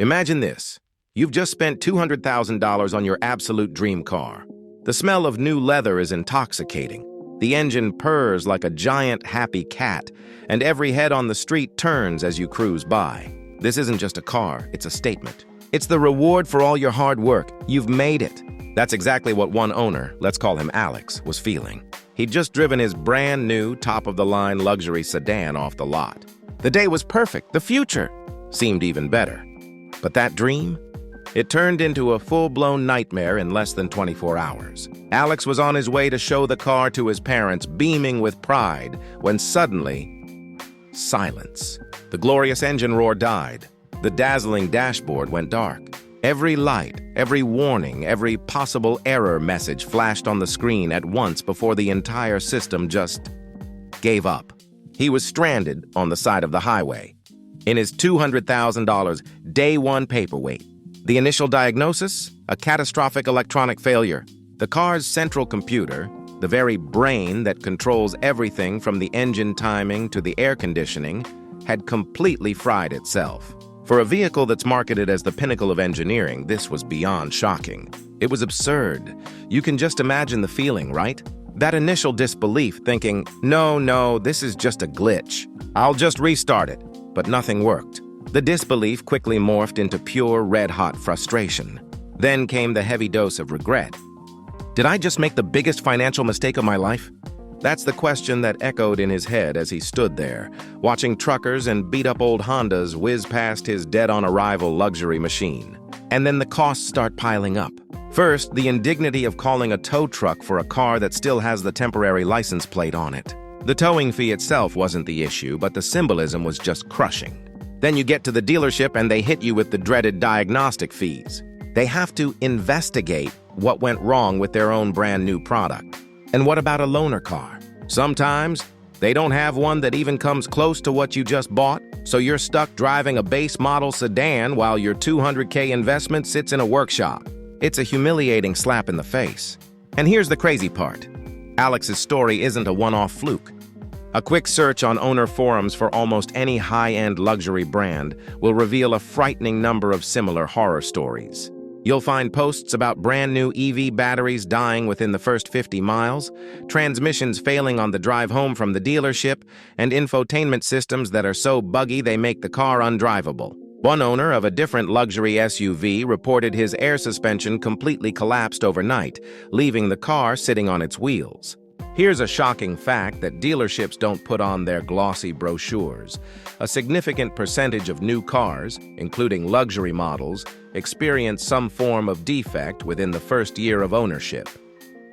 Imagine this. You've just spent $200,000 on your absolute dream car. The smell of new leather is intoxicating. The engine purrs like a giant happy cat, and every head on the street turns as you cruise by. This isn't just a car, it's a statement. It's the reward for all your hard work. You've made it. That's exactly what one owner, let's call him Alex, was feeling. He'd just driven his brand new, top-of-the-line luxury sedan off the lot. The day was perfect. The future seemed even better. But that dream? It turned into a full-blown nightmare in less than 24 hours. Alex was on his way to show the car to his parents, beaming with pride, when suddenly, silence. The glorious engine roar died. The dazzling dashboard went dark. Every light, every warning, every possible error message flashed on the screen at once before the entire system just gave up. He was stranded on the side of the highway. In his $200,000 day one paperweight. The initial diagnosis? A catastrophic electronic failure. The car's central computer, the very brain that controls everything from the engine timing to the air conditioning, had completely fried itself. For a vehicle that's marketed as the pinnacle of engineering, this was beyond shocking. It was absurd. You can just imagine the feeling, right? That initial disbelief, thinking, no, this is just a glitch. I'll just restart it. But nothing worked. The disbelief quickly morphed into pure red-hot frustration. Then came the heavy dose of regret. Did I just make the biggest financial mistake of my life? That's the question that echoed in his head as he stood there, watching truckers and beat-up old Hondas whiz past his dead-on-arrival luxury machine. And then the costs start piling up. First, the indignity of calling a tow truck for a car that still has the temporary license plate on it. The towing fee itself wasn't the issue, but the symbolism was just crushing. Then you get to the dealership and they hit you with the dreaded diagnostic fees. They have to investigate what went wrong with their own brand new product. And what about a loaner car? Sometimes they don't have one that even comes close to what you just bought, so you're stuck driving a base model sedan while your $200K investment sits in a workshop. It's a humiliating slap in the face. And here's the crazy part. Alex's story isn't a one-off fluke. A quick search on owner forums for almost any high-end luxury brand will reveal a frightening number of similar horror stories. You'll find posts about brand new EV batteries dying within the first 50 miles, transmissions failing on the drive home from the dealership, and infotainment systems that are so buggy they make the car undrivable. One owner of a different luxury SUV reported his air suspension completely collapsed overnight, leaving the car sitting on its wheels. Here's a shocking fact that dealerships don't put on their glossy brochures. A significant percentage of new cars, including luxury models, experience some form of defect within the first year of ownership.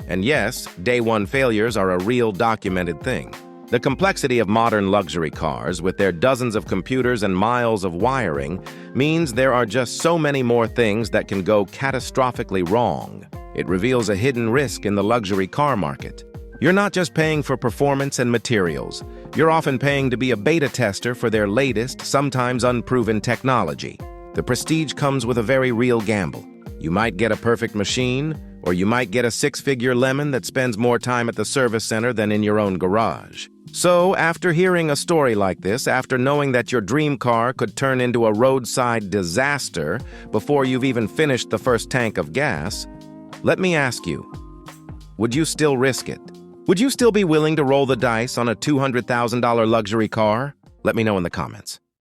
And yes, day one failures are a real documented thing. The complexity of modern luxury cars, with their dozens of computers and miles of wiring, means there are just so many more things that can go catastrophically wrong. It reveals a hidden risk in the luxury car market. You're not just paying for performance and materials. You're often paying to be a beta tester for their latest, sometimes unproven technology. The prestige comes with a very real gamble. You might get a perfect machine, or you might get a six-figure lemon that spends more time at the service center than in your own garage. So, after hearing a story like this, after knowing that your dream car could turn into a roadside disaster before you've even finished the first tank of gas, let me ask you, would you still risk it? Would you still be willing to roll the dice on a $200,000 luxury car? Let me know in the comments.